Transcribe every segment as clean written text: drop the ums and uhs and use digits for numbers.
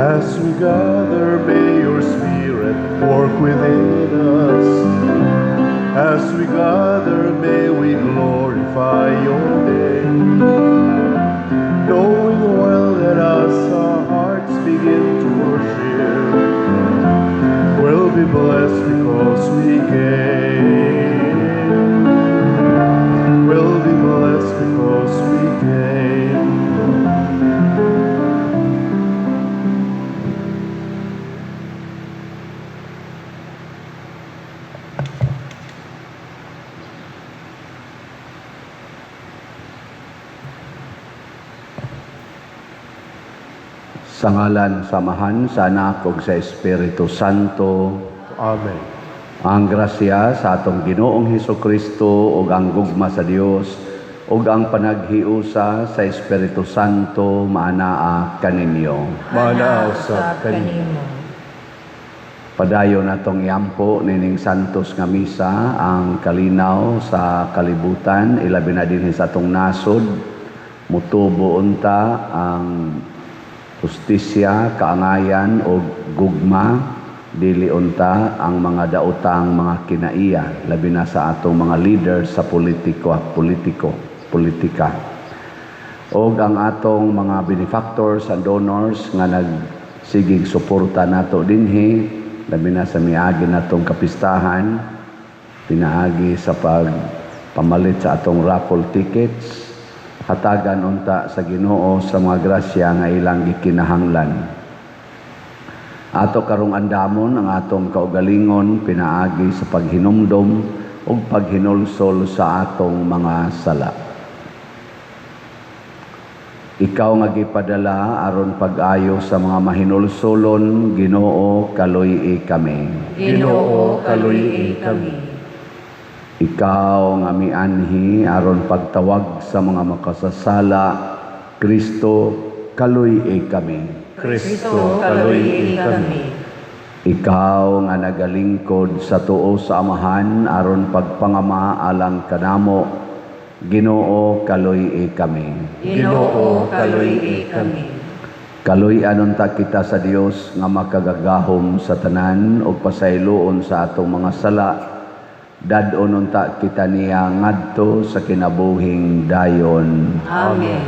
As we gather, may your Spirit work within us. As we gather, may we glorify your name. Knowing well that as our hearts begin to worship, we'll be blessed because we came. We'll be blessed because we came. Sa ngalan samahan sa Anak ug sa Espiritu Santo. Amen. Ang grasya sa atong Ginoong Hesukristo ug ang gugma sa Dios ug ang panaghiusa sa Espiritu Santo maanaa kaninyo. Manaaw sa kanimo. Padayon natong iampo nining santos nga misa ang kalinaw sa kalibutan, ilabi na dinhi sa atong nasod. Mutubo unta ang justisya, kaangayan o gugma, dili unta ang mga daotang mga kinaiya, labi na sa atong mga leaders sa politika. O ang atong mga benefactors and donors nga nagsigig suporta nato dinhi, labi na sa miagi natong kapistahan, pinaagi sa pagpamalit sa atong raffle tickets, hatagan unta sa Ginoo sa mga grasya nga ilang gikinahanglan. Ato karong andamon ang atong kaugalingon pinaagi sa paghinumdom ug paghinulsol sa atong mga sala. Ikaw nga gipadala aron pag-ayo sa mga mahinulsolon, Ginoo kaluy-i kami. Ginoo kaluy-i kami. Ikaw nga mianhi aron pagtawag sa mga makasasala, Kristo kaluy-i kami. Kristo kaluy-i kami. Ikaw nga nagalingkod sa tuo sa Amahan aron pagpangama alang kanamo, Ginoo kaluy-i kami. Ginoo kaluy-i kami. Kaluy-an unta kita sa Dios nga makagagahom sa tanan ug pasayloon sa atong mga sala. Dadon unta kita niya ngadto sa kinabuhing dayon. Amen.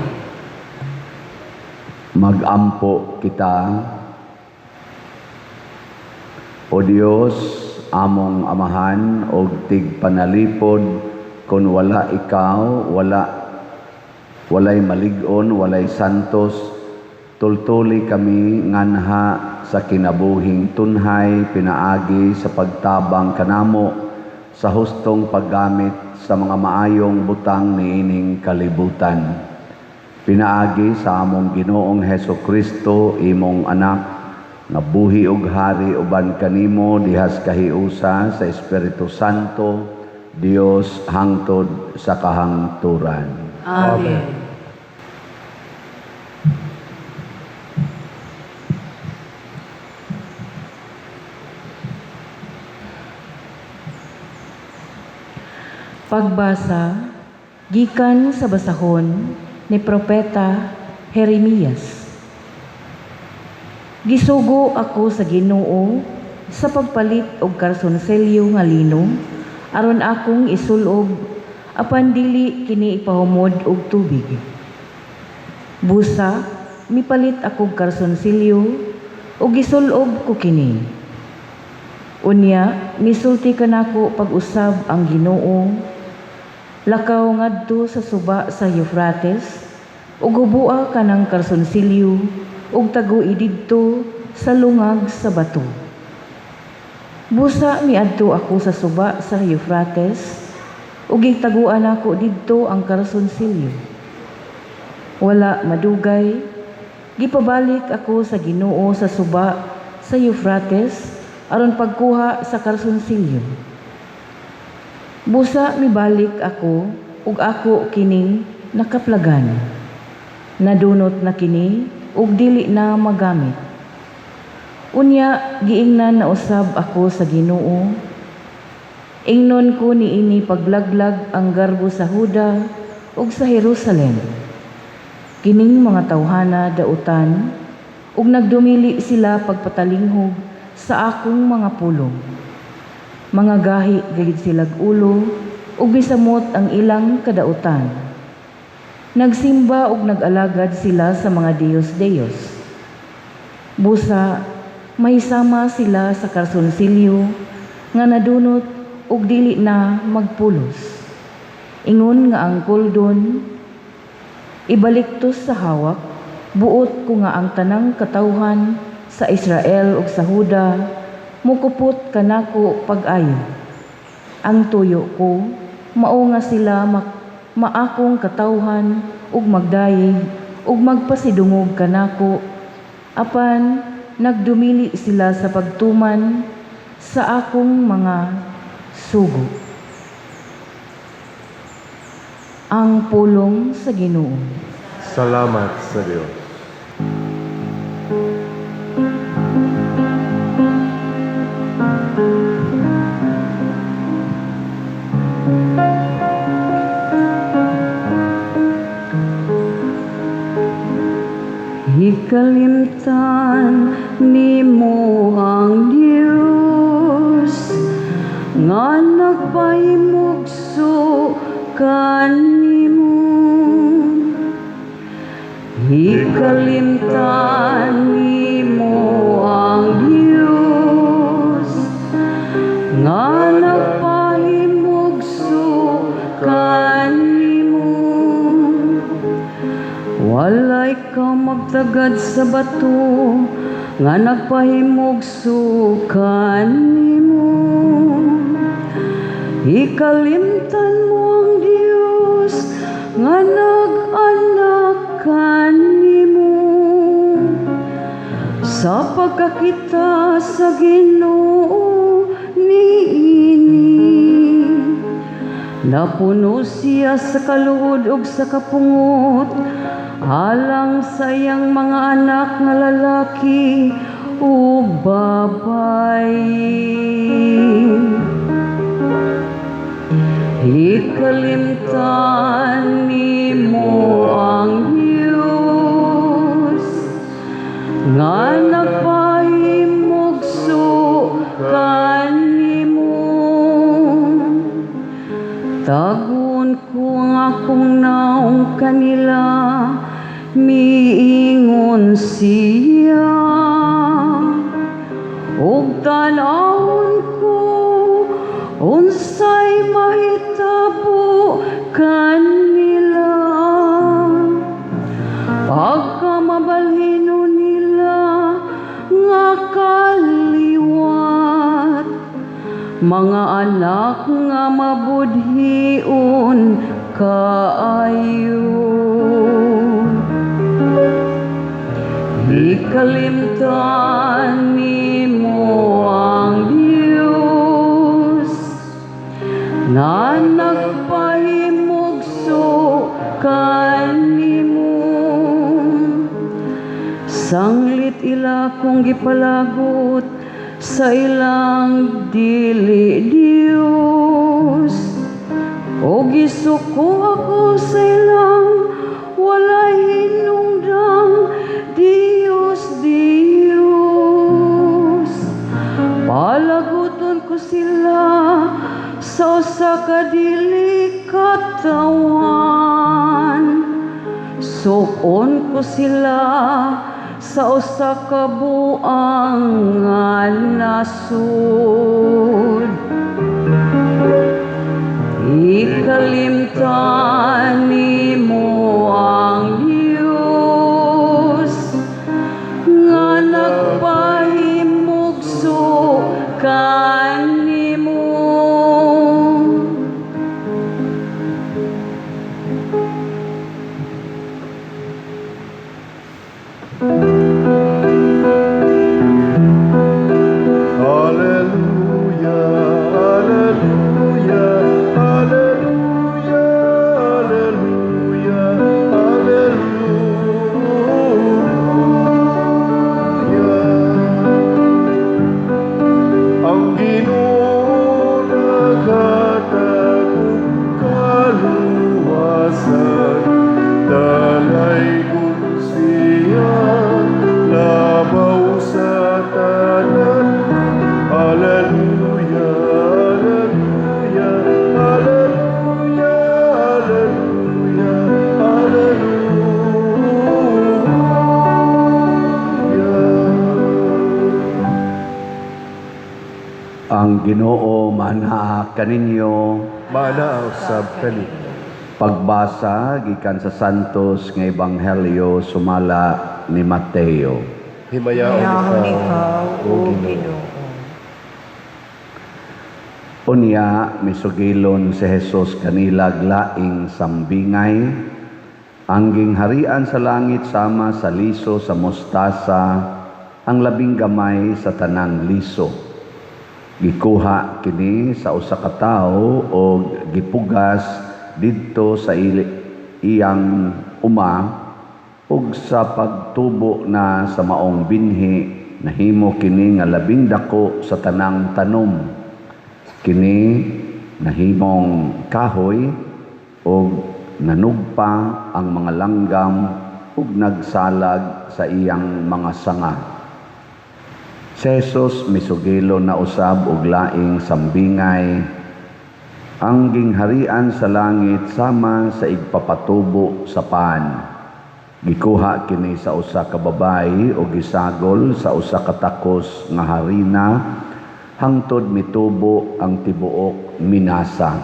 Magampo kita. O Dios, among Amahan og tigpanalipod, kun wala ikaw, walay malig-on, walay santos, tultuli kami nganha sa kinabuhing tunhay pinaagi sa pagtabang kanamo sa hustong paggamit sa mga maayong butang niining kalibutan. Pinaagi sa among Ginoong Hesukristo, imong anak, nga buhi ug hari uban kanimo dihas kahiusa sa Espiritu Santo, Dios hangtod sa kahangturan. Amen. Pagbasa gikan sa basahon ni Propeta Jeremias. Gisugo ako sa Ginoo sa pagpalit og karsonselyo nga lino aron akong isulob apan dili kini ipahumod og tubig. Busa mipalit akong karsonselyo ug gisulob ko kini. Unya misulti kanako pag-usab ang Ginoo. Lakaw ngadto sa suba sa Euphrates ug hubua kanang karsonsilyo ug tagu'i didto sa lungag sa bato. Busa miadto ako sa suba sa Euphrates ug gitaguan ako didto ang karsonsilyo. Wala madugay, gipabalik ako sa Ginoo sa suba sa Euphrates aron pagkuha sa karsonsilyo. Busa mibalik ako ug ako kining nakaplagan. Nadunot na kini ug dili na magamit. Unya giingnan na usab ako sa Ginoo. Ingnon ko niini paglaglag ang garbo sa Huda ug sa Jerusalem. Kining mga tawhana dautan ug nagdumili sila pagpatalinghog sa akong mga pulong. Mga gahi gayud silag ulo, ug bisamot ang ilang kadautan. Nagsimba ug nag-alagad sila sa mga Diyos-Diyos. Busa, mahisama sila sa karsunsilyo nga nadunot ug dili na magpulos. Ingon nga ang kuldon, ibaliktos sa hawak, buot ko nga ang tanang katawhan sa Israel ug sa Huda, mukupot kanako pag-ayo. Ang tuyo ko, mao nga sila maakong katawhan ug magdayeg ug magpasidungog kanako, apan nagdumili sila sa pagtuman sa akong mga sugo. Ang pulong sa Ginoo. Salamat sa Diyos. Ikalimtan nimo ang Dios nga nagpahimugso kanimo. Ikalimtan nimo ang Dios nga nagpahimugso kanimo. Walay ka magtagad sa bato nga nagpahimugso kanimo. Ikalimtan mo ang Dios nga nag-anak kanimo. Sa pagkakita sa Ginoo niini, napuno siya sa kaluhod ug sa kapungot, alang sa iyang mga anak nga lalaki ug babayi. Ikalimtan nimo ang Dios nga nagpahimugso kanimo. Tagon ko ang akong naong kanila, miingon siya. Ug tanawon ko unsay mahitabo kanila. Pagkamabalhino nila nga kaliwat, mga anak nga mabudhion kaayo. Ikalimtan nimo ang Dios na nagpahimugso kanimo. Sanglit ila kong gipalagot sa ilang dili Dios, o gisuko ako sa ilang walay hinungdang Dios. Palaguton ko sila sa usa ka dili katawan, sukon ko sila sa usa ka buang nga nasud. Ikalimtan nimo ang Dios nga nagpahimugso kanimo. Hallelujah, hallelujah, hallelujah, hallelujah. Ang Ginoo manaa kaninyo. Mana usab kani. Pagbasa gikan sa Santos nga Ebanghelyo sumala ni Mateo. Himayaon ikaw, O Ginoo. Unya misugilon si Jesus kanila laing sambingay. Ang gingharian sa langit sama sa liso sa mostasa, ang labing gamay sa tanang liso. Gikuha kini sa usa ka tawo o gipugas didto sa iyang uma ug sa pagtubo na sa maong binhi nahimo kini nga labing dako sa tanang tanom. Kini nahimong kahoy ug nanugpa ang mga langgam ug nagsalag sa iyang mga sanga. Si Jesus misugilo na usab og laing sambingay. Ang gingharian sa langit sama sa igpapatubo sa pan. Gikuha kini sa usa ka babayi o gisagol sa usa ka takos nga harina hangtod mitubo ang tibuok minasa.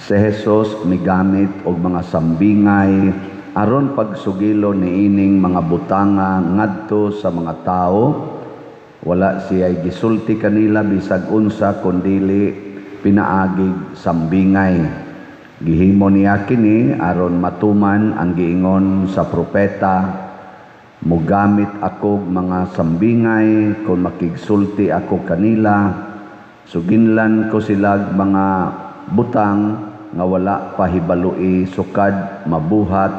Si Jesus migamit og mga sambingay aron pagsugilo niining mga butanga ngadto sa mga tao. Wala siya'y gisulti kanila bisag unsa kundili pinaagig sambingay. Gihimo niya kini aron matuman ang giingon sa propeta, mugamit ako mga sambingay kung makigsulti ako kanila, suginlan ko silag mga butang nga wala pahibalui sukad mabuhat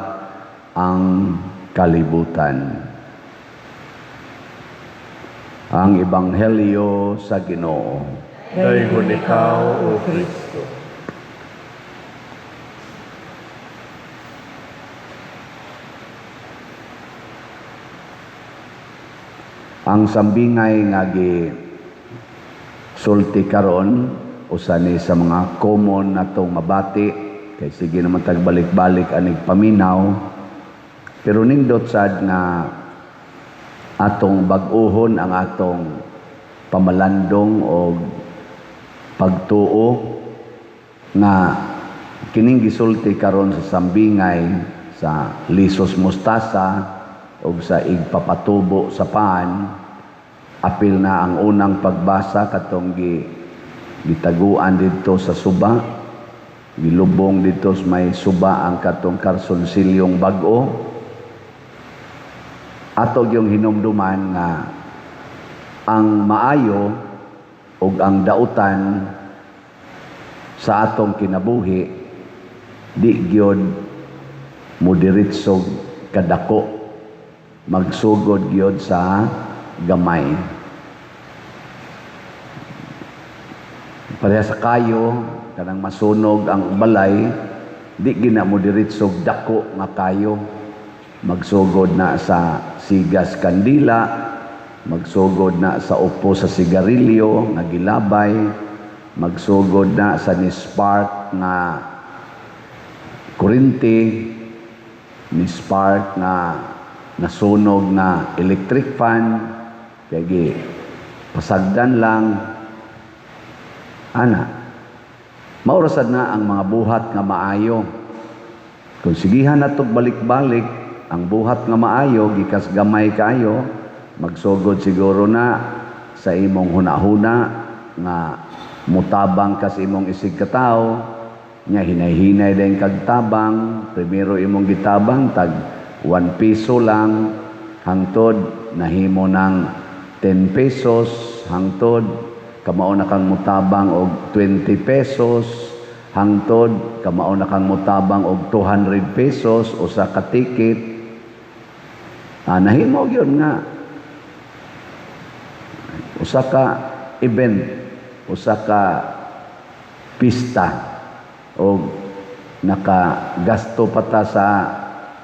ang kalibutan. Ang Ebanghelyo sa Ginoo. Daygon ikaw, O Kristo. Ang sambingay nga sulti karon usa ni sa mga common natong mabati kay sige naman tagbalik-balik anig paminaw, pero nindot sad nga atong bag-ohon ang atong pamalandong o pagtuo nga kining gisulti karon sa sambingay sa lisos mostasa o sa igpapatubo sa paan. Apil na ang unang pagbasa katong gitaguan dito sa suba, gilubong dito sa may suba ang katong karsonsilyong bag-o. Atog yung hinumduman nga ang maayo ug ang dautan sa atong kinabuhi di gyud moderitsog kadako, magsugod gyud sa gamay. Pareha sa kayo kanang masunog ang balay, di gina moderitsog dako nga kayo, magsugod na sa sigas kandila, magsugod na sa upo sa sigarilyo nga gilabay, magsugod na sa ni-spark nga kurinti, ni-spark nga nasunog na electric fan, kaya pasagdan lang. Ana, maurasad na ang mga buhat nga maayo. Kung sigihan na balik-balik, ang buhat nga maayo, gikas gamay kayo, magsugod siguro na sa imong hunahuna nga mutabang kas imong isig katao, nya hinay-hinay din kagtabang, primero imong gitabang, tag 1 piso lang, hangtod nahimo ng 10 pesos, hangtod kamao na kang mutabang og 20 pesos, hangtod kamao na kang mutabang og 200 pesos usa ka ticket. Nahimo yun nga usa ka event, usa ka pista o nakagasto pa ta sa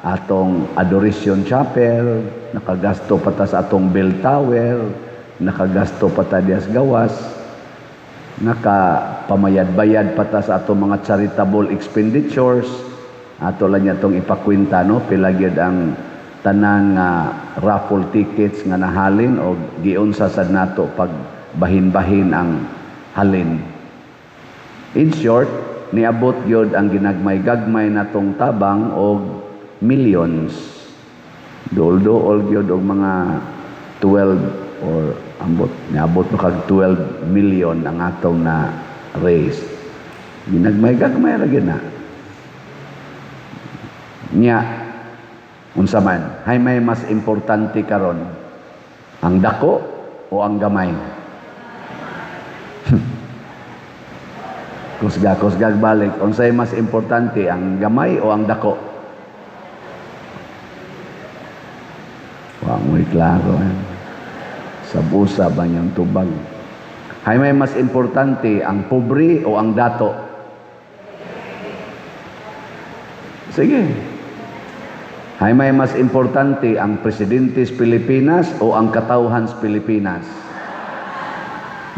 atong adoration chapel, nakagasto pa ta sa atong bell tower, nakagasto pa ta dias gawas, nakapamayad-bayad pa ta sa atong mga charitable expenditures. Ato lang itong ipakwinta, no? Pila gyud ang tanang raffle tickets nga nahalin o giunsa sad nato pag bahin-bahin ang halin. In short, niabot gyud ang ginagmay-gagmay natong tabang og millions. Dool-dool gyud og mga 12 or niabot mo kag 12 million ang atong na raise. Ginagmay-gagmay ra gyud na. Nya unsa man, hay may mas importante karon, ang dako o ang gamay? Kusga balik, unsay mas importante, ang gamay o ang dako? Wa mo'y klaro. Sabusa ba niyang tubag? Hay may mas importante, ang pobre o ang dato? Sige. Hay may mas importante, ang presidente sa Pilipinas o ang katawhan sa Pilipinas?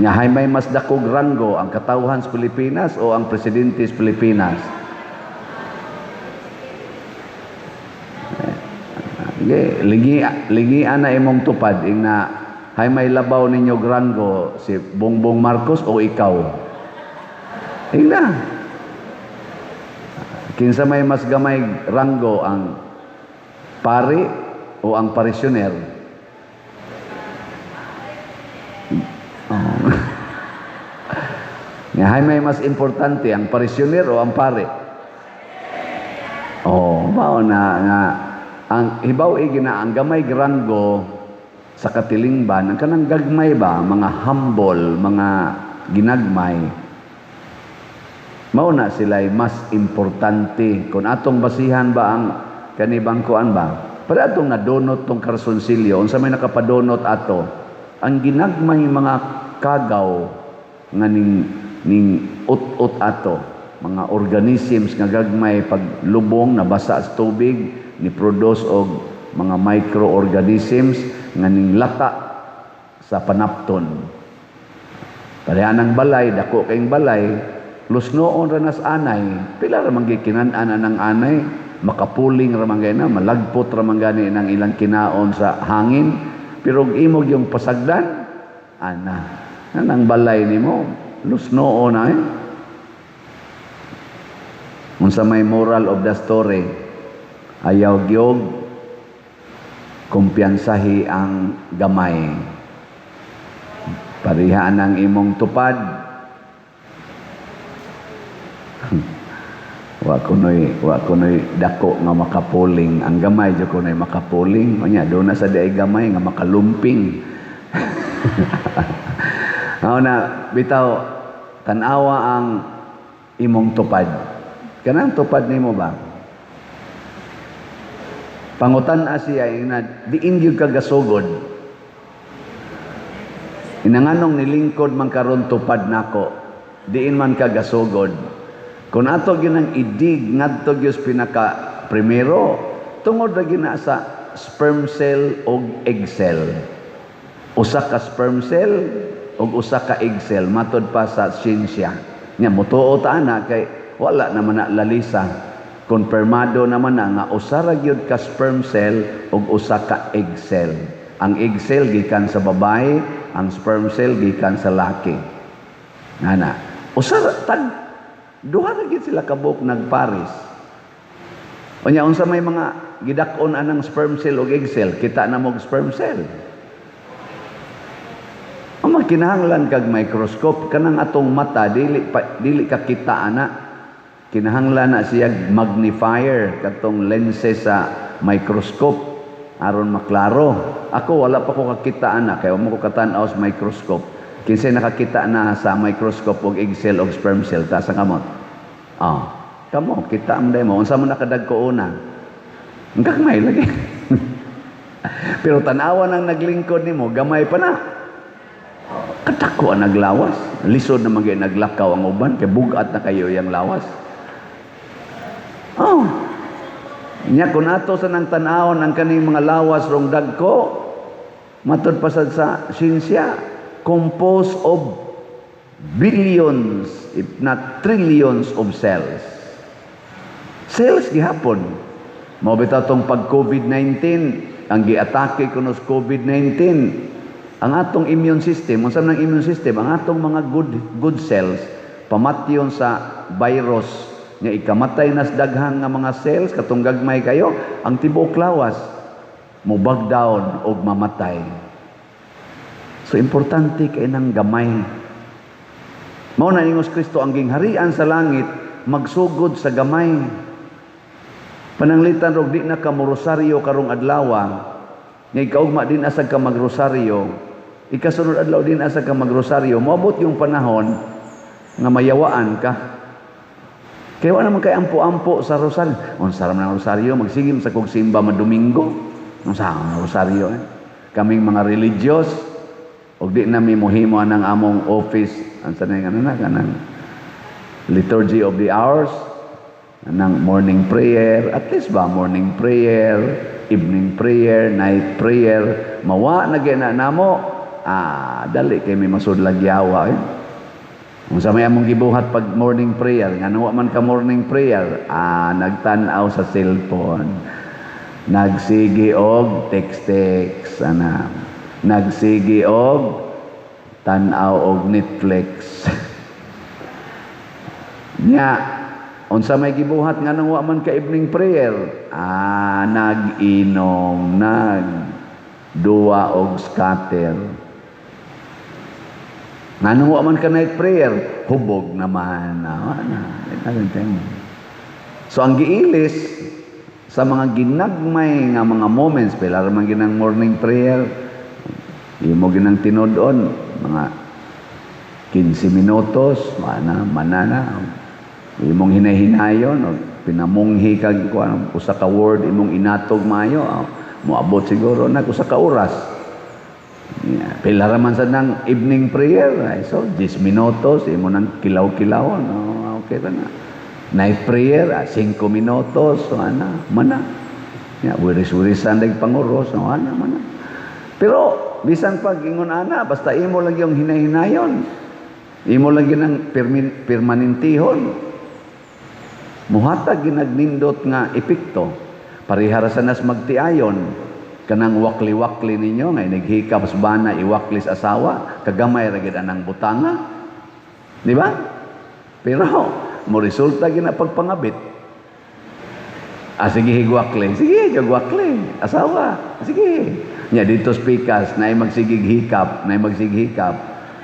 Nya hay may mas dakog ranggo, ang katawhan sa Pilipinas o ang presidente sa Pilipinas? Lingian na imong tupad ing na hay may labaw ninyo ranggo, si Bongbong Marcos o ikaw? Ina. Kinsa may mas gamay ranggo, ang pari o ang parisyoner? Nga hay may mas importante, ang parisyoner o ang pare? Mao na nga ang hibaw gina ang gamay ranggo sa katilingban, ang kanang gagmay ba, mga humble, mga ginagmay, mao na sila'y mas importante. Kung atong basihan ba ang kanibang kuan ba, para atong nadonot tong Karsunsilyo, unsa may nakapadonot ato, ang ginagmay mga kagaw nga ning ut-ut ato, mga organisms nga gagmay paglubong nabasa sa tubig, ni produce og mga microorganisms nga ning lata sa panapton. Pareha ng balay, dako kayong balay, lusnoon ra nas anay, pila ra man gikinan-an ng anay, makapuling ra man na, malagpot ra man gani ng ilang kinaon sa hangin, pero imog yung pasagdan, nang balay nimo, lusnoon ay. Unsa may moral of the story, ayaw gyud kumpiyansahi ang gamay. Parihaan ang imong tupad. Wa kunoy dako nga makapuling, ang gamay jud kunoy makapuling. Unya do na sa diay gamay nga makalumping. Na bitaw tan-awa ang imong tupad. Kanang tupad nimo ba? Pangutan-a siya ina diin gyud ka gasugod. Inanganong nilingkod man karon tupad nako, diin man ka gasugod. Kung ato ginang idig ngadto gyud pinaka primero, tungod ra gina sa sperm cell og egg cell. Usa ka sperm cell og usa ka egg cell matud pa sa siyensya. Nya motuo ta ana kay wala naman na lalisa. Konfirmado naman na nga usa ra gyud ka sperm cell ug usa ka egg cell. Ang egg cell gikan sa babae, ang sperm cell gikan sa laki. Ngana, usa duha ra gyud sila kabuk nagpares. Unya unsa may mga gidak-on anang sperm cell ug egg cell, kita na mo sperm cell. Ang kinahanglan kag microscope kanang atong mata dili ka kita ana. Kinahanglan na siya magnifier katong lenses sa microscope aron maklaro. Ako wala pa ko kakita ana kay mo ko katan-aw sa microscope. Kinsay nakakita na sa microscope og egg cell og sperm cell ta sa kamot. Kamo kita am mo unsa mo nakadagko una. Gagmay lagi. Pero tan-awan ang naglingkod nimo gamay pa na. Katako ang naglawas. Lisod na magay naglakaw ang uban kay bugat na kayo yang lawas. Nya kun ato sa nang tan-awon ang kaning mga lawas rong dagko, matud pasad sa siyensya, composed of billions if not trillions of cells. Cells gihapon. Mao bitaw tong pag COVID-19, ang giatake kuno sa COVID-19, ang atong immune system, unsa man ang immune system, ang atong mga good cells pamatyon sa virus nga ikamatay nas daghang nga mga cells katong gagmay kayo, ang tibuok lawas mo bag down og mamatay. So importante kay nang gamay. Mao na ingos Kristo ang gingharian sa langit magsugod sa gamay. Pananglitan rog di na ka mo rosaryo karong adlaw, nga ikaugma din asag ka magrosaryo, ikasunod adlaw din asag ka magrosaryo, moabot yung panahon nga mayawaan ka. Kaya wala naman kay ampo-ampo sa rosaryo. Unsa man ang rosaryo, magsigim sa kog simba madomingo. Unsa ang rosaryo? Kaming mga religious, og di na mi mohimo anang among office, ansa na yung kanang liturgy of the hours, anang morning prayer, at least ba morning prayer, evening prayer, night prayer, mawa na gina namo, dali kay may masudlag yawa. Kung sa may among gibuhat pag morning prayer, nga nawa man ka morning prayer, nagtanaw sa cellphone, nagsigi og text, nagsigi og tanaw og Netflix. Nya, unsa may gibuhat nga nawa man ka evening prayer, nag-inom, nagduwa og scatter. Nga nawa man ka night prayer, hubog naman. So ang giilis sa mga ginagmay nga mga moments, pilar man ginang morning prayer, imo ginang tinod-on, mga 15 minutos, manana, imong hinay-hinayon, o pinamunghi kag usa ka word imong inatog maayo, moabot siguro na usa ka oras. Pila raman sa nang evening prayer, so 10 minutos imo nang kilaw-kilawon, okay ra na. Night prayer 5 minutos, so mana. Ya, wiris-wirisan dag panguros, so mana. Pero bisan pag ingon basta imo lang yung hinay-hinayon, imo lang ginang permanentihon, muhatag ginagnindot nga epekto. Parihara sa nas magtiayon, kanang wakli-wakli ninyo, nga naghikap sa bana, iwaklis asawa, kagamay ra gid anang butanga. Di ba? Pero, mo resulta gina pagpangabit. Sige, higwakli. Sige, higwakli. Asawa. Sige. Nya, dito spikas, na magsigig hikap, na magsigig hikap.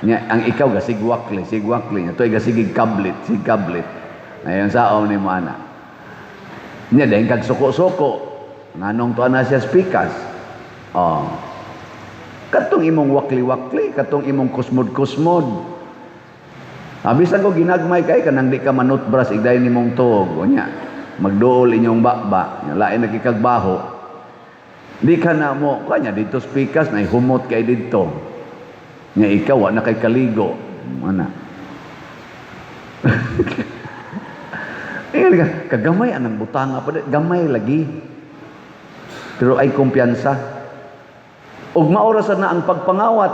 Nya, ang ikaw, gasigwakli, sigwakli. Ito ay gasigig kablit, sigkablit. Ngayon, saom ni mo ana. Nya, dahil kag suko-suko, nganong to na siya spikas. Katong imong wakli-wakli, katong imong kusmod-kusmod. Bisan ko ginagmay kay kanang di ka manutbras igday nimong tuog, nya magduol inyong bakba, nya lain nagikagbaho. Di ka na mo kanya dito spikas na humot kay didto. Nya ikaw wa na kay kaligo. Ana. Kagamay anang butanga pa, gamay lagi. Pero ay kumpiyansa. Ug maorasan na ang pagpangawat.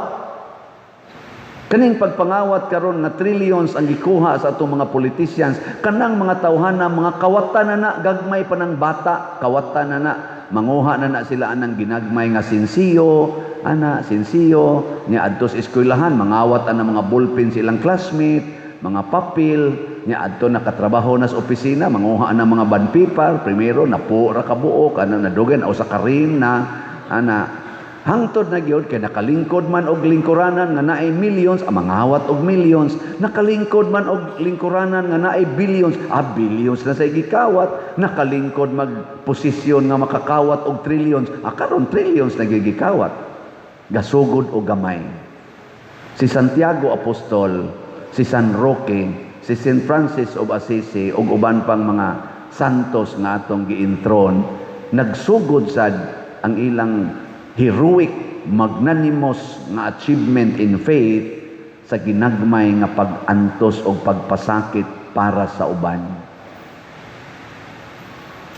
Kaning pagpangawat karon nga trillions ang gikuha sa atong mga politicians, kanang mga tawhana, mga kawatan na gagmay pa ng bata, kawatan na manguha na sila anang ginagmay nga sinsiyo, nya adtos eskwelahan, mangawat ang mga ballpen silang classmate, mga papel, nya adto nakatrabaho na sa opisina, manguha na mga bond paper, primero napo ra kabuok, nadugan o sa karin hangtod na gyud kay nakalingkod man og lingkuranan nga naay millions, mangawat og millions, nakalingkod man og lingkuranan nga naay billions, billions na say gikawat, nakalingkod magposisyon nga makakawat og trillions, karon trillions na gigikawat. Gasugod og gamay. Si Santiago Apostol, si San Roque, si St. Francis of Assisi ug uban pang mga santos nga atong giintron, nagsugod sad ang ilang heroic, magnanimous nga achievement in faith sa ginagmay nga pag-antos o pagpasakit para sa uban.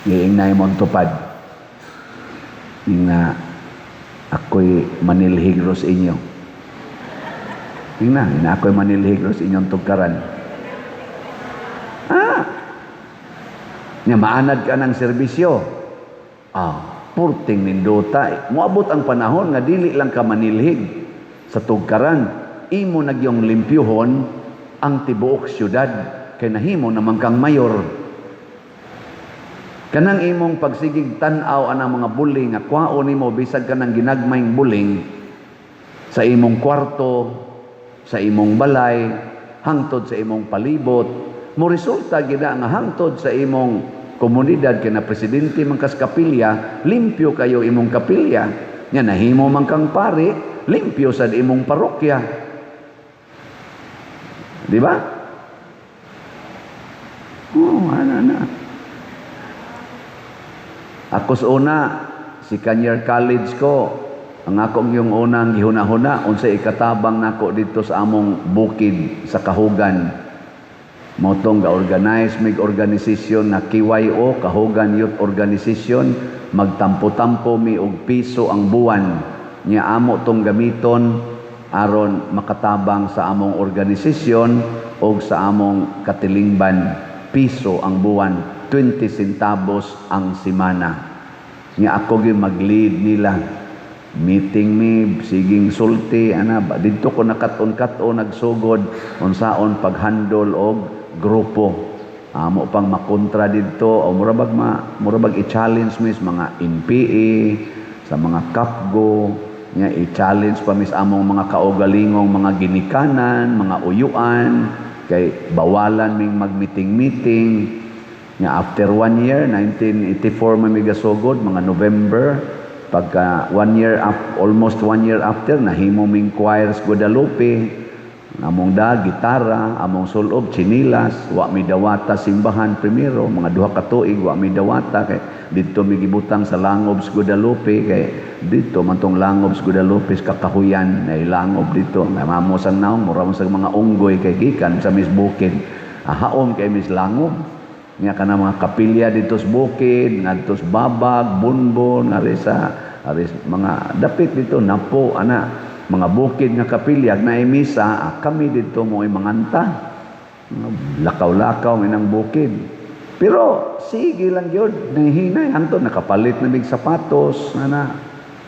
Ngayon na imong tupad nga ako'y manilhigros inyo. Ngayon na ako'y manilhigros inyong tugkaran. Nga maanad ka ng serbisyo. Purting nindota. Moabot ang panahon nga dili lang ka manilhig. sa tugkaran, imo nagyong limpyuhon ang tibuok syudad kay nahimo naman kang mayor. Kanang imong pagsigig tan-aw anang mga buling nga kwaon nimo bisag kanang ginagmayng buling sa imong kwarto, sa imong balay, hangtod sa imong palibot, mo resulta gina nga hangtod sa imong komunidad kay na presidente man kas kapilya, limpyo kayo imong kapilya. Nya nahimo man kang pari, limpyo sad imong parokya. Di ba? Ana. Ako sa una, si Kanyar College ko, ang akong yung unang gihuna-huna, unsay ikatabang nako dito sa among bukid sa Kahugan. Motong ga-organize mig organisasyon na KYO, Kahugan Youth Organization, magtampo-tampo mi og piso ang buwan. Nya amo tong gamiton aron makatabang sa among organisasyon o sa among katilingban, piso ang buwan. 20 centavos ang simana. Nga ako gyud mag-lead nila. Meeting mi, siging sulti, dito ko nakaton-katon nagsugod unsaon pag-handle og grupo. Amo pang makontra dito o murabag i-challenge mis mga NPA sa mga kapgo, nga i-challenge pa mis among mga kaugalingong mga ginikanan, mga uyuan, kay bawalan ming mag-meeting-meeting. Nga after 1 year, 1984 mamigasugod, mga November, pagka almost 1 year after, nahimo ming choirs Guadalupe, among gitara, among sulob, chinilas, wa mi dawata simbahan primero, mga duha ka tuig, wa mi dawata, kay dito mi gibutang sa Langobs Guadalupe, kay dito man tong Langobs Guadalupe, kakahuyan, na ilangob dito, may mamosang naong, mura mo sa mga unggoy, kay gikan sa Miss Bukid, haom kay Miss Langob, nga ka na mga kapilya dito sa bukid, ngadto sa babag, bunbon, aris mga dapit dito, napo, mga bukid nga kapilya, na misa, kami dito mo manganta. Lakaw-lakaw inang bukid. Pero, sige lang yun, nahihinay, hangtod, nakapalit na mig sapatos,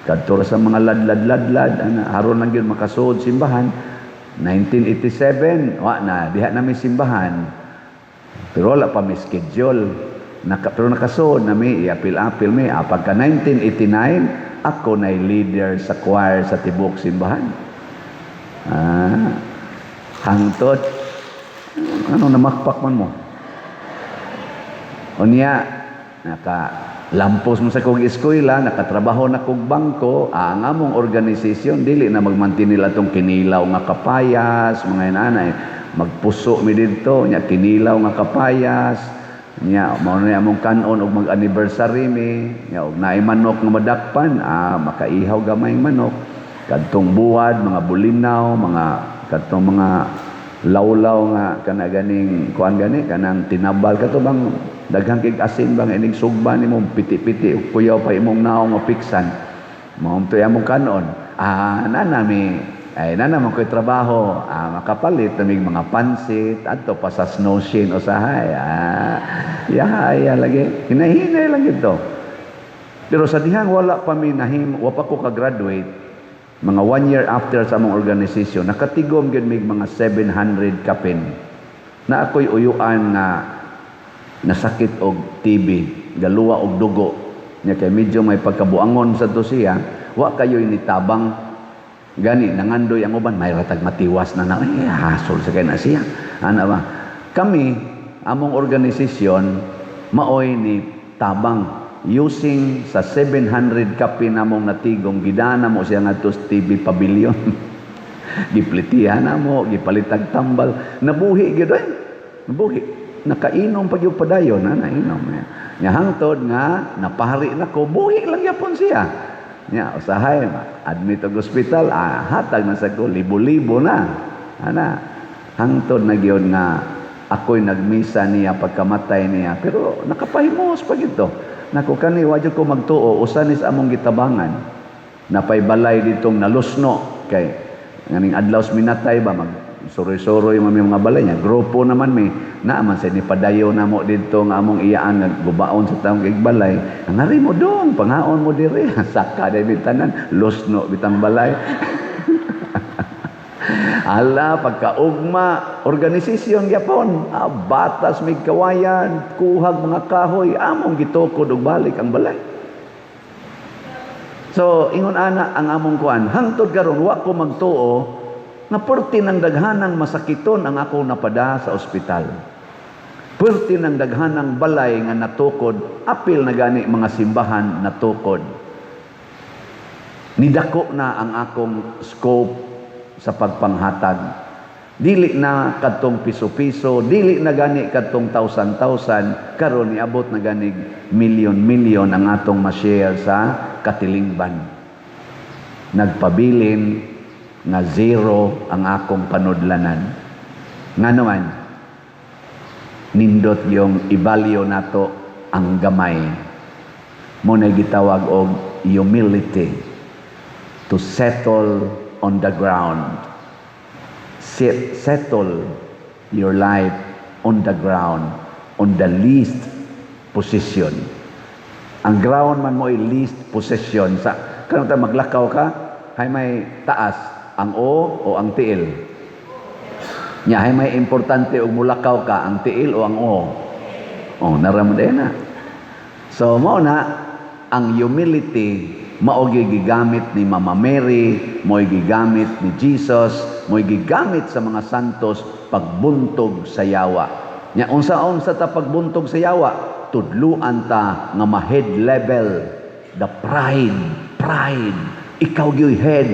kadto sa mga ladlad-ladlad, haron lang yun makasuod simbahan. 1987, diha namin simbahan. Pero wala pa may schedule. Pero nakasuod na may i-apil-apil may. Pagka 1989, ako na leader sa choir sa Tibok Simbahan. Hangtod. Namakpak man mo? Unya, nakalampos mo sa kong eskwela, nakatrabaho na kong bangko, ang among organisasyon, dili na magmantinila itong kinilaw nga kapayas, mga inanay, magpuso mi dito, nya kinilaw nga kapayas, nya mao na among kanon og mag-anniversary mi, nya og naay manok nga madakpan, makaihaw gamay manok, kadtong buwad, mga bulinaw, kadtong mga lawlaw nga kana ganing kuan gani kanang tinabal kato bang daghang kig asin bang ining sugba nimo piti-piti ug kuyaw pa imong naong nga piksan, mao to among kanon. Nana mo ko'y trabaho, makapalit naming mga pansit, adto pa sa snow sheen usahay, yahaya lagi, hinahinay lang ito. Pero sa dihang wala pa wa pa ko ka-graduate, mga 1 year after sa among organisasyon, nakatigom yun mig mga 700 kapin, na ako'y uyuan nga nasakit og TB, galuwa og dugo, niya kay medyo may pagkabuangon sa to siya, wa kayo initabang, gani nangandoy ang uban may ratag matiwas na hasol sa kay na siya kami among organisasyon maoy ni tabang using sa 700 kapi namong natigong gidana mo siya ngadto sa TV Pavilion giplitihan na mo gipalitag tambal nabuhi gyud nabuhi nakainom pag yung padayon nainom nya hangtod nga napahari nako buhi lang yapon siya. Nya usahay admit og hospital, hatag na sa ko libo-libo na. Hangtod na gyud nga ako'y nagmisa niya pagkamatay niya, pero nakapahimos pa gito. Nako kani wa jud ko magtuo usanis among gitabangan. Napay balay ditong nalusno kay nganing adlaw minatay ba mag soroy-soroy mga balay niya. Grupo naman may naaman sa ni padayo na mo dito nga among iyaan nga gubaon sa taong igbalay. Ngari mo dong, pangaon mo dire. Saka day bitanan, losno bitang balay. Ala, pagkaugma, organisasyon yapon, batas may kawayan, kuhag mga kahoy, among gitukod og balik ang balay. So, ingon ana ang among kuan, hangtod karon wa ko magtuo nga perti ng daghanang masakiton ang ako napada sa ospital. Perti ng daghanang balay nga natukod, apil na gani mga simbahan natukod. Nidako na ang akong scope sa pagpanghatag. Dili na kadtong piso-piso, dili na gani kadtong tausan-tausan, karon niabot na gani milyon-milyon ang atong ma-share sa katilingban. Nagpabilin nga zero ang akong panudlanan. Nga naman, nindot yung ibalyo nato ang gamay. Muna gitawag og humility to settle on the ground. Settle your life on the ground, on the least position. Ang ground man mo ay least possession. Sa kanang ta maglakaw ka, hay may taas ang o ang tiil. Nya hay may importante og mulakaw ka ang tiil o ang o. Naramod na. So mo na ang humility mao gigamit ni Mama Mary, mo'y gigamit ni Jesus, mo'y gigamit sa mga santos pagbuntog sa yawa. Nya unsa-unsa ta pagbuntog sa yawa, tudluan ta nga ma-head level, the pride. Ikaw gyud head,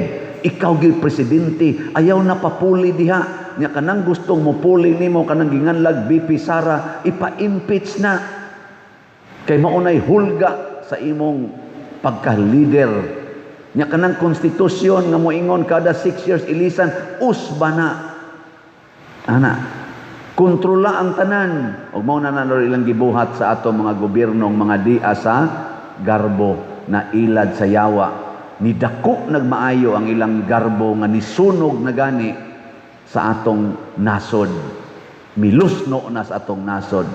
ikaw gyud presidente, ayaw na papuli diha. Nya kanang gustong mo puli nimo kanang ginganlag BP Sara, ipa-impeach na. Kay maunay hulga sa imong pagka-leader. Nya kanang konstitusyon nga moingon kada 6 years ilisan, usba na. Ana, kontrola ang tanan. Og mao na nanalo ilang gibuhat sa ato mga gobyernong mga dia sa garbo na ilad sa yawa. Nidako nagmaayo ang ilang garbo nga nisunog na gani sa atong nasod. Milusno na sa atong nasod.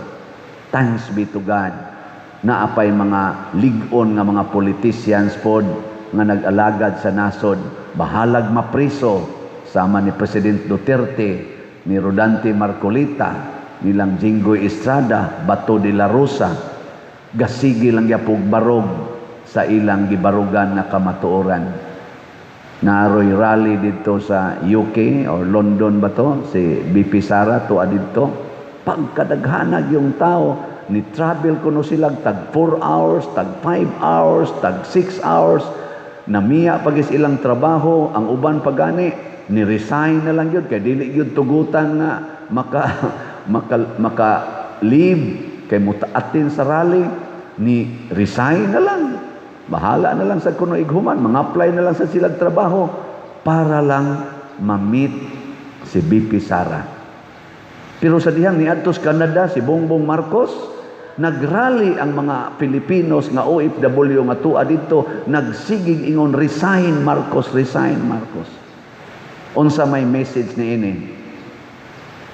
Thanks be to God. Naapay mga ligon nga mga politicians pod nga nag-alagad sa nasod, bahalag mapriso sama ni President Duterte, ni Rodante Marcolita, nilang Jinggoy Estrada, Bato de la Rosa, gasigi lang yapog barog sa ilang gibarugan na kamatuoran. Naroy rally dito sa UK or London ba to, si BP Sara tuwa dito, pagkadaghanag yung tao, ni travel kuno sila tag 4 hours, tag 5 hours, tag 6 hours. Namiya pagis ilang trabaho, ang uban pagani ni resign na lang yun kay dili yun tugutan na maka leave kay mutaatin sa rally, ni resign na lang. Bahala na lang sa kuno ighuman, mga-apply na lang sa silang trabaho para lang ma-meet si BP Sara. Pero sa dihang ni adtos Canada si Bongbong Marcos, nagrally ang mga Pilipinos nga OFW nga tuwa dito, nagsigig ingon, resign Marcos, resign Marcos. Unsa may message ni ini?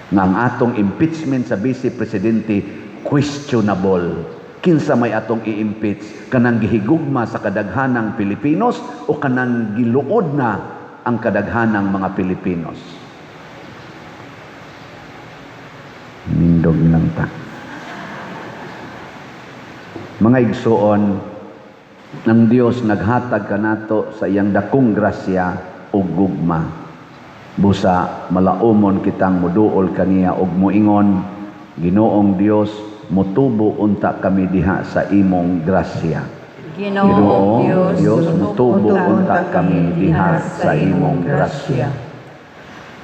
Nga ang atong impeachment sa Vice Presidente questionable. Kinsa may atong i-impeach? Kanang gihigugma sa kadaghanang Pilipinos o kanang giluod na ang kadaghanang mga Pilipinos? Mindog lang ta. Mga igsuon, ng Dios naghatag kanato sa iyang dakong grasya ug gugma. Busa malaumon kitang muduol kaniya ug muingon, Ginoong Dios, mutubo unta kami diha sa imong grasya. Ginoong Dios, mutubo unta kami diha sa imong grasya.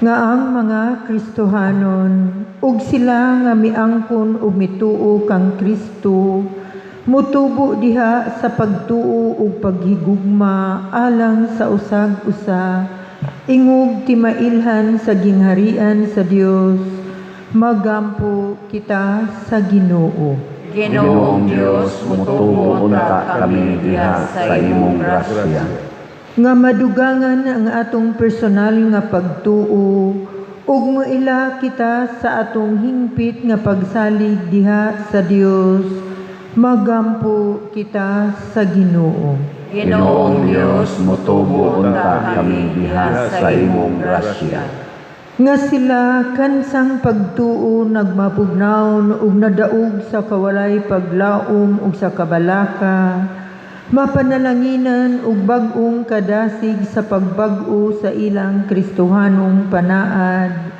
Nga ang mga Kristohanon, ug sila nga miangkon ug mituo kang Kristo, mutubo diha sa pagtuo ug paghigugma alang sa usag-usa, ingog timailhan sa gingharian sa Dios, magampo kita sa Ginoo. Ginoong Dios, mutubo unta kami diha sa imong grasya. Nga madugangan ang atong personal nga pagtuo, ug moila kita sa atong hingpit nga pagsalig diha sa Dios, magampo kita sa Ginoo. Ginoong Dios, motubo unta kami diha sa imong grasya. Nga sila kansang pagtuo nagmapugnaon ug nadaog sa kawalay paglaom ug sa kabalaka, mapanalanginan ug bag-ong kadasig sa pagbag-o sa ilang Kristohanong panaad,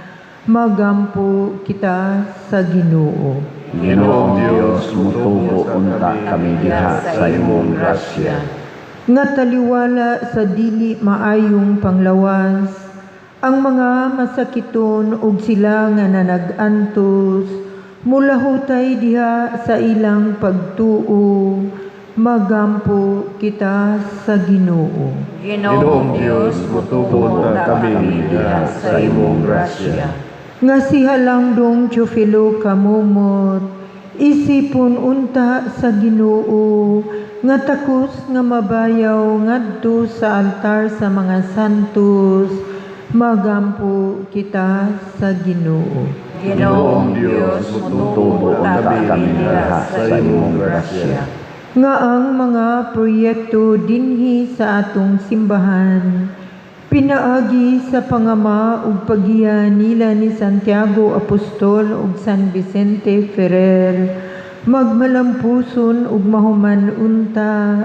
magampo kita sa Ginoo. Ginoong Dios, motubo unta kami diha sa imong grasya. Nga taliwala sa dili maayong panglawas, ang mga masakiton ug sila nga nanag-antos, mulahutay diha sa ilang pagtuo, magampo kita sa Ginoo. Ginoong Dios, motubo unta kami diha sa imong grasya. Nga si Halangdong Teofilo kamumot, isipon unta sa Ginoo, nga takos nga mabayaw ngadto sa altar sa mga santos, magampo kita sa Ginoo. Ginoong Dios, motubo unta kami diha sa imong grasya. Nga ang mga proyekto dinhi sa atong simbahan, pinaagi sa pangama ug paggiya nila ni Santiago Apostol ug San Vicente Ferrer, magmalampuson ug mahuman unta,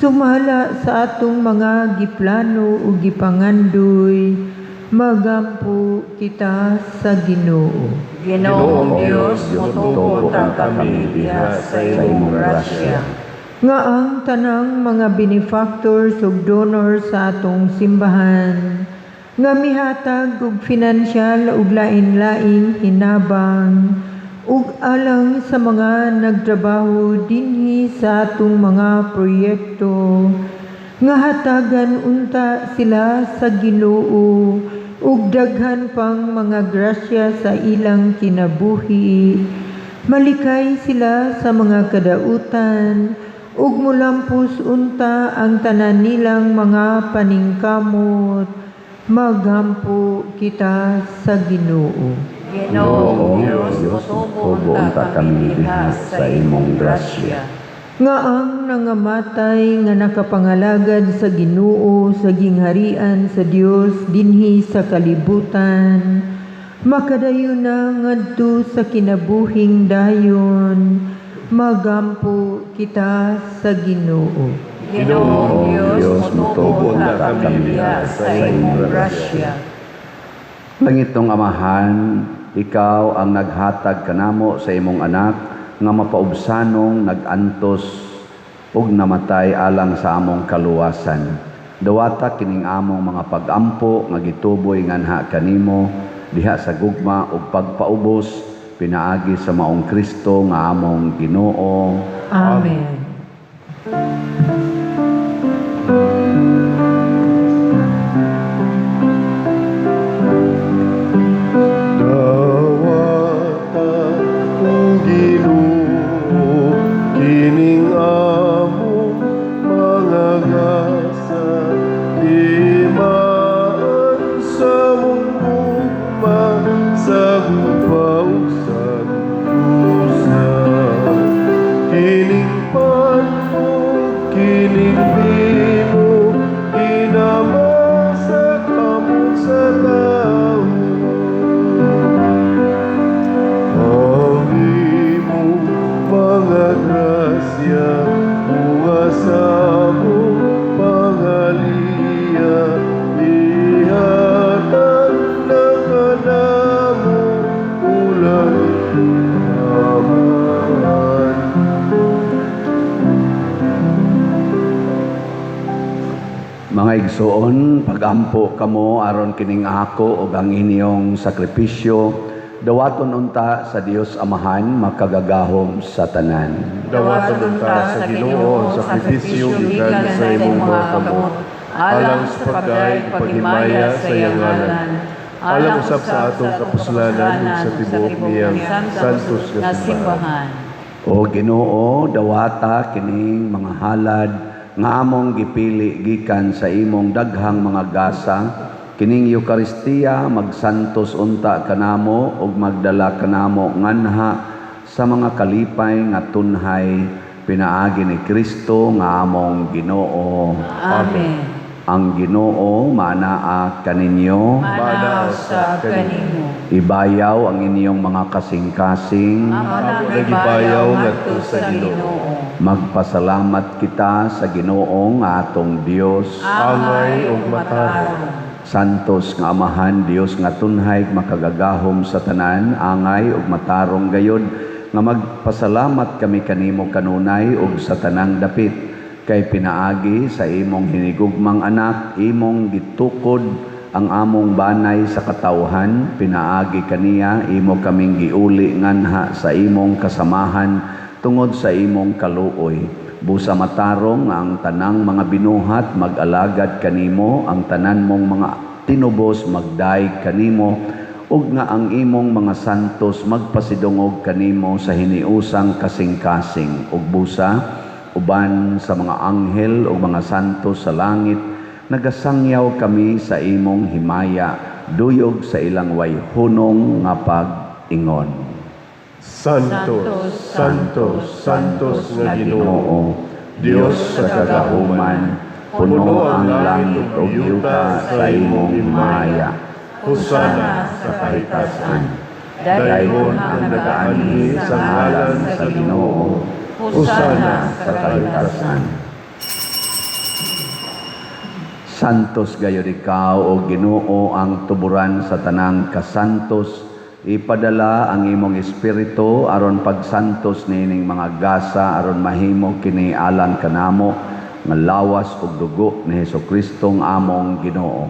sumala sa atong mga giplano ug gipangandoy, magampo kita sa Ginoo. Ginoong Dios, motubo unta kami diha sa imong grasya. Nga ang tanang mga benefactors ug donors sa atong simbahan, nga mihatag og pinansyal ug lain-laing hinabang, ug alang sa mga nagtrabaho dinhi sa atong mga proyekto, nga hatagan unta sila sa Ginoo ug daghan pang mga grasya sa ilang kinabuhi, malikay sila sa mga kadautan, ug mulampos unta ang tanan nilang mga paningkamot, magampo kita sa Ginoo. Ginoong Dios, motubo unta kami diha sa imong grasya. Nga ang nangamatay nga nakapangalagad sa Ginoo sa gingharian sa Dios dinhi sa kalibutan, makadayon na ngadto sa kinabuhing dayon, magampo kita sa Ginoo. Ginoong Dios, motubo unta kami diha sa imong grasya. Langitong Amahan, ikaw ang naghatag kanamo sa imong anak nga mapaubsanong nagantos ug namatay alang sa among kaluwasan. Dawata kining among mga pag-ampo nga gituboy nganha kanimo diha sa gugma ug pagpaubos pinaagi sa maong Kristo nga among Ginoo. Amen. Dawata o Ginoo, kining among mga gasa, imaan sa mundo sa pausan usan. Kining panto, kining bino, ginamasa kamo sa tao. Mga grasya, buwasa mo, pangaliya, ihatag na kanamo, ulang naman. Mga igsoon, pagampo kamo aron kining ako ug ang inyong sakripisyo, dawaton unta sa Dios Amahan makagagahom sa tanan. Dawaton unta sa Ginoo sa sakripisyo gikan sa imong mga kamot, alang sa pagkay paghimaya sa iyang ngalan, alang usab sa atong kapuslanan ug sa tibuok niyang santos nga simbahan. O Ginoo, dawata kining mga halad nga among gipili gikan sa imong daghang mga gasa, kining Eukaristiya magsantos unta kanamo ug magdala kanamo nganha sa mga kalipay nga tunhay pinaagi ni Kristo nga among Ginoo. Amen. Ang Ginoo manaa kaninyo, Manaw sa kanimo. ibayaw ang inyong mga kasing-kasing, Amo nagibayaw ngadto sa Ginoo. magpasalamat kita sa Ginoo nga atong Dios. Angay ug matarong. Santos nga Amahan, Dios nga tunhay makagagahom sa tanan, angay ug matarong gayod, nga magpasalamat kami kanimo kanunay ug sa tanang dapit. Kay pinaagi sa imong hinigugmang anak, imong gitukod ang among banay sa katawhan, pinaagi kaniya, imo kaming giuli nganha sa imong kasamahan, tungod sa imong kaluoy. Busa matarong nga ang tanang mga binuhat mag-alagad kanimo, ang tanan mong mga tinubos magdaig kanimo, ug nga ang imong mga santos magpasidungog kanimo sa hiniusang kasing-kasing. Ug busa uban sa mga anghel o mga santos sa langit, nagasangyaw kami sa imong himaya, duyog sa ilang wayhunong nga pag-ingon. Santos, Santos, Santos nga Ginoo, Ginoo, Dios sa kagahuman, puno ang langit o yuta sa imong himaya. Husana sa kahitasan. Dayon ang nagaanhi sa ngalan sa Ginoo. Husana sa kahitasan. Santos gayud ikaw o Ginoo ang tuburan sa tanang kasantos. Ipadala ang imong espiritu aron pagsantos nining mga gasa aron mahimo kini alang kanamo nga lawas ug dugo ni Hesukristo among Ginoo.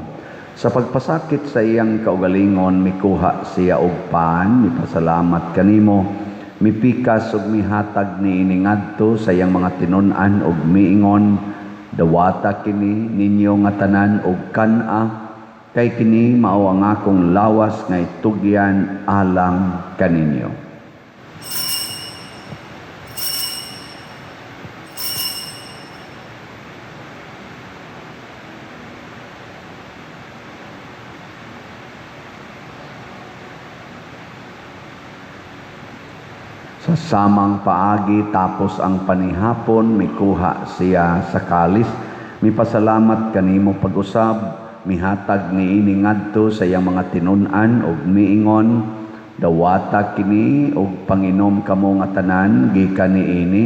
Sa pagpasakit sa iyang kaugalingon mikuha siya og pan, mipasalamat kanimo. Mipikas ug mihatag ni iningadto sa iyang mga tinun-an ug miingon, dawata kini ninyo nga tanan og kan-a, kay kini mao ang akong lawas nga itugyan alang kaninyo. Sa samang paagi tapos ang panihapon, mikuha siya sa kalis. Mipasalamat kanimo pag-usab, mihatag ni ini ngadto sa iyang mga tinun-an ug miingon, dawata kini ug panginom kamo nga tanan gikan niini,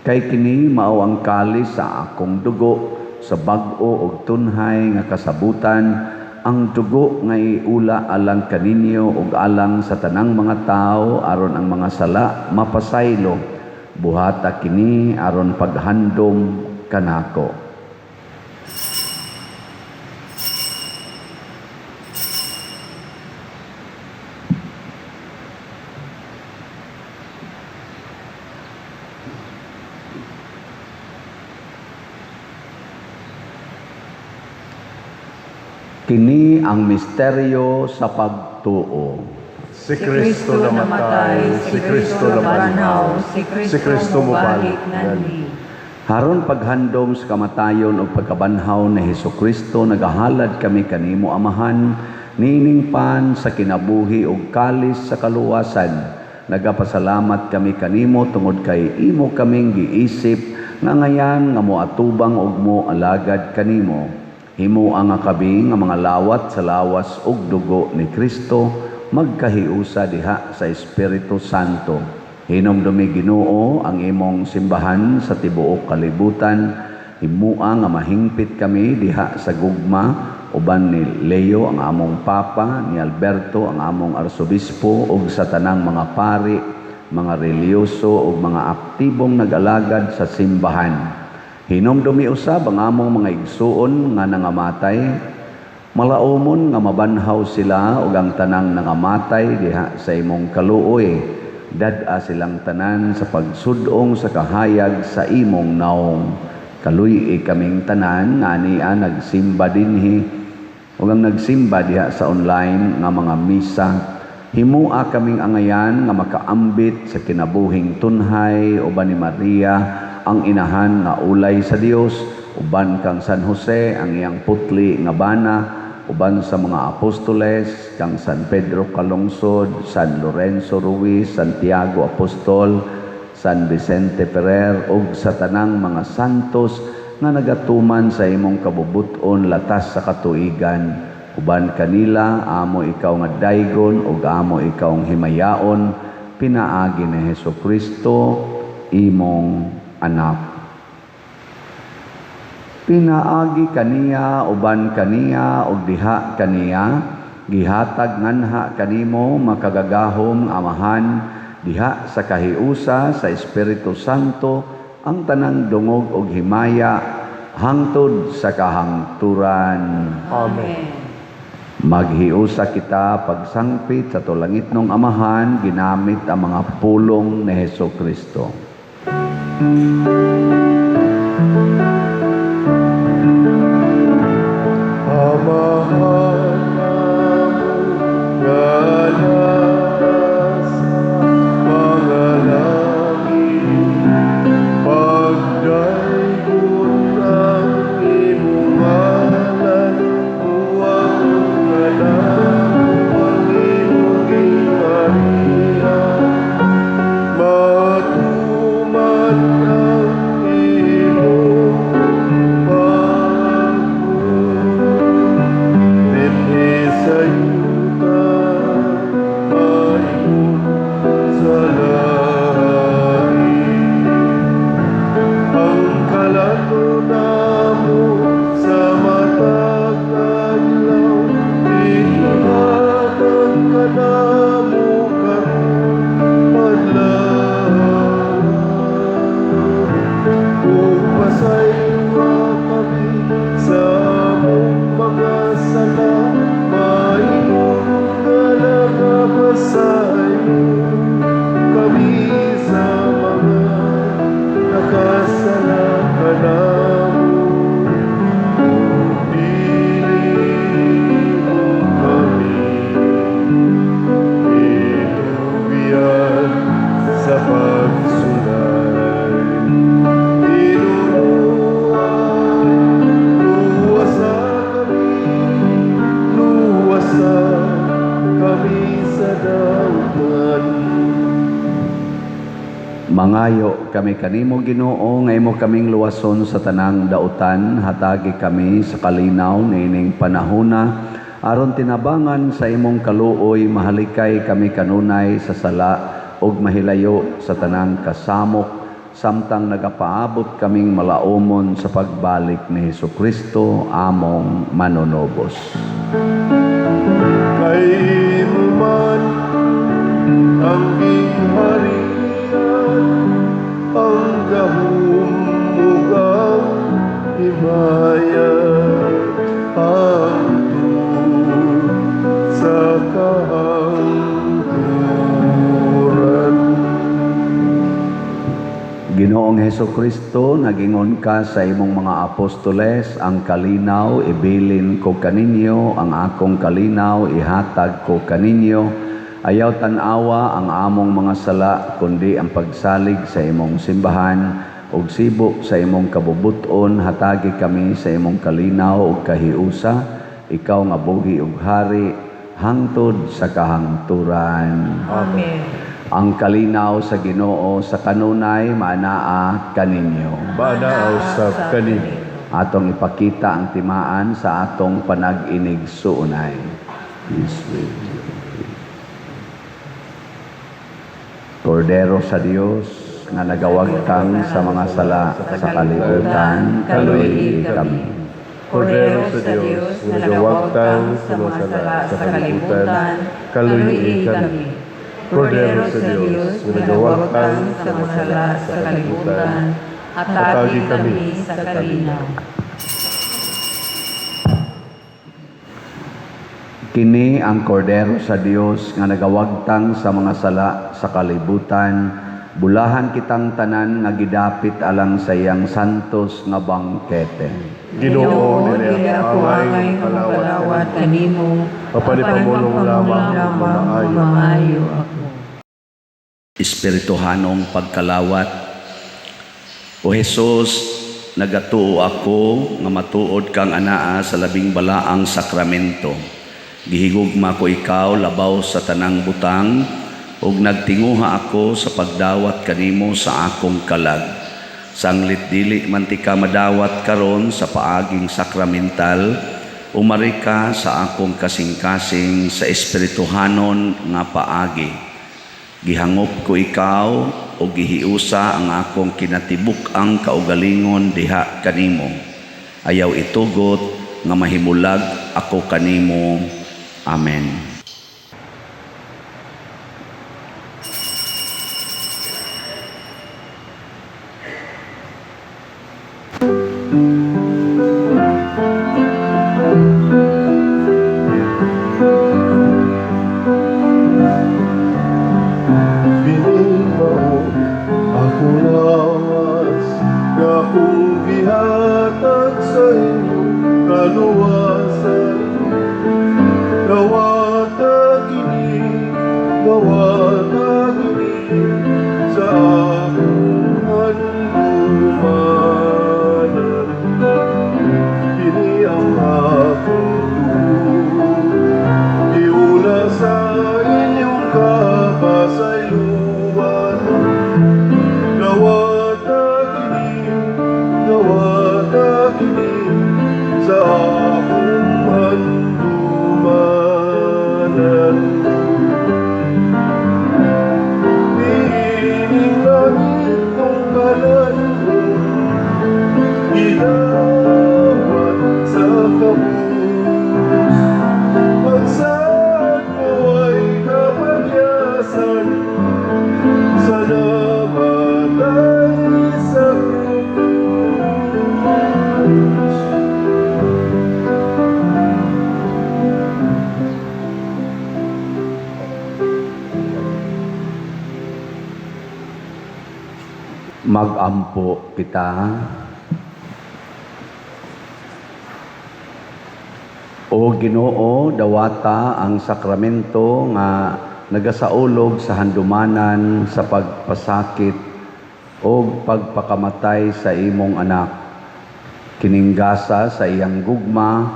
kay kini mao ang kalis sa akong dugo sa bag-o ug tunhay nga kasabutan, ang dugo nga iula alang kaninyo ug alang sa tanang mga tao aron ang mga sala mapasaylo. Buhata kini aron paghandom kanako. Kini ang misteryo sa pagtuo. Si Kristo namatay, si Kristo nabanhaw, si Kristo mubalik nganhi. Haron paghandom sa kamatayon o pagkabanhaw ni Hesukristo, nagahalad kami kanimo Amahan, nining pan sa kinabuhi ug kalis sa kaluwasan. Nagapasalamat kami kanimo tungod kay imo kaming giisip nga ngayan nga moatubang ug mo alagad kanimo. Himo ang kabi nga mga lawat sa lawas ug dugo ni Kristo magkahiusa diha sa Espiritu Santo. Hinumdumi Ginoo ang imong simbahan sa tibuok kalibutan. Himua nga mahingpit kami diha sa gugma uban ni Leo ang among papa, ni Alberto ang among arsobispo ug sa tanang mga pari, mga reliyoso ug mga aktibong nag-alagad sa simbahan. Hinumdumi usab ang among mga igsuon nga nangamatay. Malaumon nga mabanhaw sila ug ang tanang nangamatay diha sa imong kaluoy. Dad-a silang tanan sa pagsudong sa kahayag sa imong naong. Kaluy kaming tanan nga niya nagsimba dinhi ug ang nagsimba diha sa online nga mga misa. Himua kaming angayan nga makaambit sa kinabuhing tunhay uban ni Maria ang inahan nga ulay sa Dios, uban kang San Jose ang iyang putli nga bana, uban sa mga apostoles kang San Pedro Calungsod, San Lorenzo Ruiz, Santiago Apostol, San Vicente Ferrer ug sa tanang mga santos nga nagatuman sa imong kabubuton latas sa katuigan. Uban kanila, amo ikaw nga daygon ug amo ikaw ang himayaon, pinaagi ni Hesukristo, imong anak. Pinaagi kaniya, uban kaniya, ug diha kaniya, gihatag nganha kanimo makagagahom amahan, diha sa kahiusa sa Espiritu Santo, ang tanang dungog ug himaya, hangtod sa kahangturan. Amen. Maghiusa kita pagsangpit sa tulangitnong amahan, ginamit ang mga pulong ni Hesukristo. Amahan namin galas mga langit, pagdaygon ang imong ngalan, huwag ka na ang imong gingharian, matuman ang imong dinhi sa yuta, mayon sa langit. Ang kalato namo sa matag adlaw, ihatag ka namo karon adlaw. Kung pasaywa kami sa among mga sala, maingon ka na nga pasayo kami sa mga nakasala ka namo. Dili mo kami ilubian sa pagsulay. Luwasa kami sa dautan. Mangayo kami kanimo Ginoo nga imo kaming luwason sa tanang dautan, hatagi kami sa kalinaw nining panahona, aron tinabangan sa imong kaluoy, mahalikay kami kanunay sa sala ug mahilayo sa tanang kasamok, samtang nagapaabot kaming malaumon sa pagbalik ni Hesukristo among manunobos. Kay mo man ang gingharian, ang gahom ug ang himayat, hangtod sa kahangturan. Ginoong Hesukristo, nagingon ka sa imong mga apostoles, ang kalinaw ibilin ko kaninyo, ang akong kalinaw ihatag ko kaninyo. Ayaw tanawa ang among mga sala, kundi ang pagsalig sa imong simbahan, ug sibok sa imong kabubuton, hatagi kami sa imong kalinaw ug kahiusa, ikaw nga buhi ug hari, hangtod sa kahangturan. Amen. Ang kalinaw sa Ginoo sa kanunay maanaa kaninyo. Manaaw sa kanino. Atong ipakita ang timaan sa atong panag-inig suunay. Peace with you. Kordero sa Dios nga nagawagtang sa mga sala sa kalibutan, kaluoy kami. Kordero sa Diyos, na nagawagtang sa mga sala sa kalibutan, kaluy kami. Kordero sa Diyos, na nagawagtang sa mga sala sa kalibutan, hatagi kami sa kalinaw. Kini ang kordero sa Dios nga nagawagtang sa mga sala sa kalibutan, bulahan kitang tanan nga gidapit alang sa iyang santos nga bangkete. Ginoo nila ang angay kalawat kanimo, Papanipamulong lamang maayo ako. Espirituhanong pagkalawat. O Jesus, nagatuo ako nga matuod kang anaa sa labing balaang sakramento. Gihigugma ko ikaw labaw sa tanang butang, ug nagtinguha ako sa pagdawat kanimo sa akong kalag. Sanglit dili man ti ka madawat karon sa paaging sakramental, umari ka sa akong kasing-kasing sa espirituhanon nga paagi. Gihangop ko ikaw o gihiusa ang akong kinatibuk-ang kaugalingon diha kanimo. Ayaw itugot nga mahimulag ako kanimo. Amen. Binibaw ako lawas na kung gihatag sa inyong kaluwasan. Gawata kini sa akong handumanan. Kini ang akong tugon, iula sa inyong kapasayloan. Gawata kini sa akong handumanan. Diining langit ng kalanong, gidawat sa kabus. Pagsaan mo ay kapagyasan, sa namatay sa krus. Magampo kita. O Ginoo, dawata ang sakramento nga nagasaulog sa handumanan sa pagpasakit o pagpakamatay sa imong anak. Kininggasa sa iyang gugma,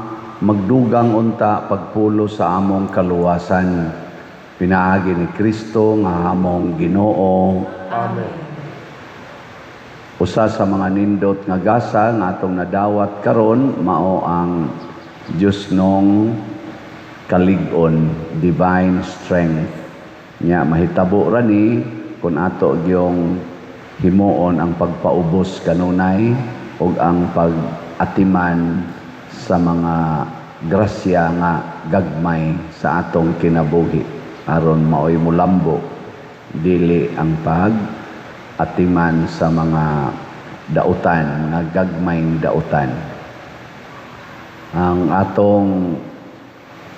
magdugang unta pagpulo sa among kaluwasan. Pinaagi ni Kristo nga among Ginoo. Usa sa mga nindot nga gasa nga atong nadawat karon mao ang Diyos nung kalig-on, divine strength. Nya mahitabo ra ni kun ato gyung himuon ang pagpaubos kanunay ug ang pag-atiman sa mga grasya nga gagmay sa atong kinabuhi aron maoy mulambo dili ang pag-atiman sa mga dautan, mga gagmayng dautan. Ang atong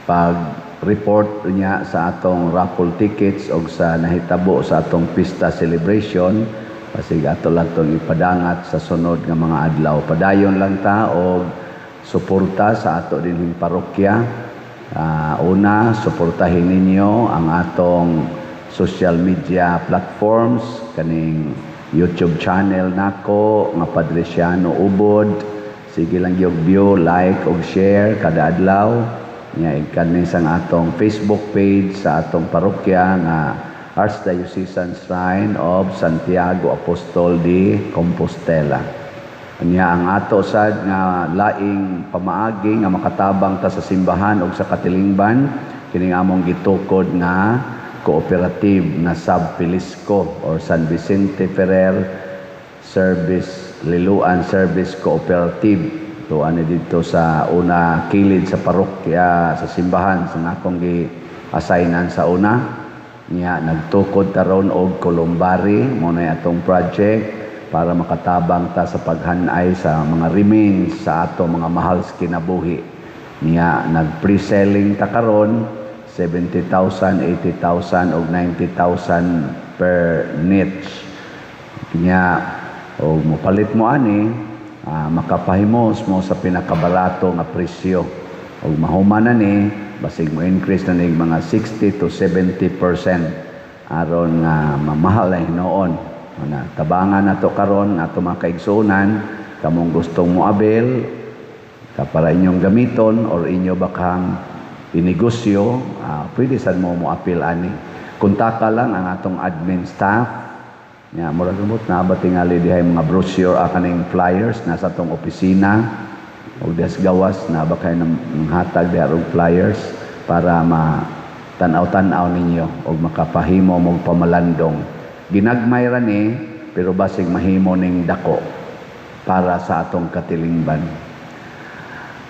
pag-report niya sa atong raffle tickets o sa nahitabo sa atong pista celebration, pasig ato lang itong ipadangat sa sunod nga mga adlaw. Padayon lang ta o suporta sa ato dinhing parokya. Una, suportahin ninyo ang atong social media platforms, kaning YouTube channel nako nga Padresiano Ubod. Sige lang yung view, like ug share kada adlaw. Nya kaning sang atong Facebook page sa atong parokya nga Archdiocesan Shrine of Santiago Apostol de Compostela. Nya ang ato sad nga laing pamaagi nga makatabang ta sa simbahan ug sa katilingban kining among gitukod nga cooperative na Sub Filisco or San Vicente Ferrer Service Liluan Service Cooperative. Ito ani dito sa una kilid sa parokya sa simbahan sa akong gi-assignan sa una. Nya nagtukod taron og columbari mo na atong project para makatabang ta sa paghanay sa mga remains sa ato mga mahal sa kinabuhi. Nya nag-pre-selling ta karon 70,000, 80,000 o 90,000 per niche. Kanya, o mupalit mo ani, makapahimos mo sa pinakabarato nga presyo. O mahuman na ni, basig mo increase na ni mga 60 to 70% aron nga mamahal na hinoon. Tabangan na to karon nga mga kaigsunan, kamong gustong mo abel, para inyong gamiton or inyo bakang inegosyo, pwede sad mo apil ani. Kuntaka lang ang atong admin staff. Nya murag gamot na ba tingali dihay mga brochure kaning flyers nasa atong opisina ug des gawas na ba kay nang hatag diha og flyers para tanaw-tanaw ninyo ug makapahimo mong pamalandong. Ginagmay ra ni pero basig mahimo ning dako para sa atong katilingban.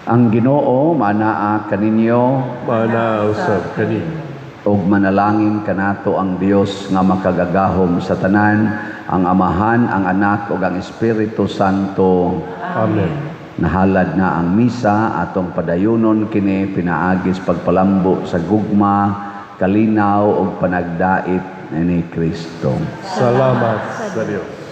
Ang Ginoo manaa kaninyo Mana usab kani. ug manalangin kanato ang Dios nga makagagahom sa tanan, ang Amahan, ang Anak ug ang Espiritu Santo. Amen. Nahalad na ang misa atong padayunon kini pinaagis pagpalambo sa gugma, kalinaw ug panagdait ni Kristo. Salamat sa Dios.